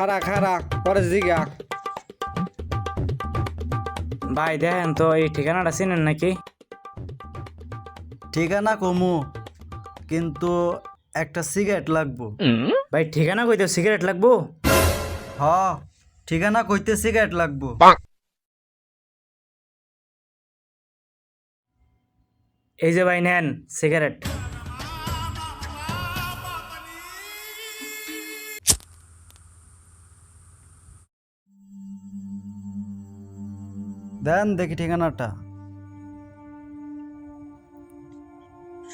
খারা খারা পরে জিগা। ভাই দেখেন তো এই ঠিকানাটা চিনেন নাকি? ঠিকানা কমু, কিন্তু একটা সিগারেট লাগবো। ভাই ঠিকানা কইতে সিগারেট লাগবো? হ, ঠিকানা কইতে সিগারেট লাগবো। এই যে ভাই নেন সিগারেট। দেন দেখি ঠিকানাটা।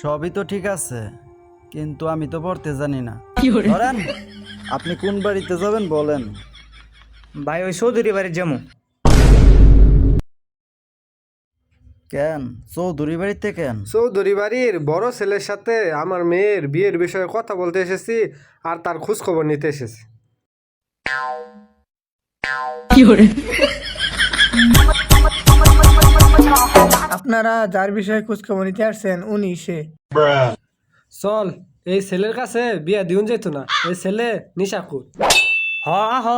সবই তো ঠিক আছে, কিন্তু আমি তো পড়তে জানি না। ধরেন, আপনি কোন বাড়িতে যাবেন বলেন। ভাই ওই চৌধুরী বাড়ির যাবো। কেন চৌধুরী বাড়িতে কেন? চৌধুরী বাড়ির বড় ছেলের সাথে আমার মেয়ের বিয়ের বিষয়ে কথা বলতে এসেছি, আর তার খোঁজ খবর নিতে এসেছি। আপনারা যার বিষয়ে খোঁজখবর নিতে আসছেন উনি সে। চল, এই ছেলের কাছে বিয়া দিউন যেত না। এই ছেলে নিশাকুর। হ হ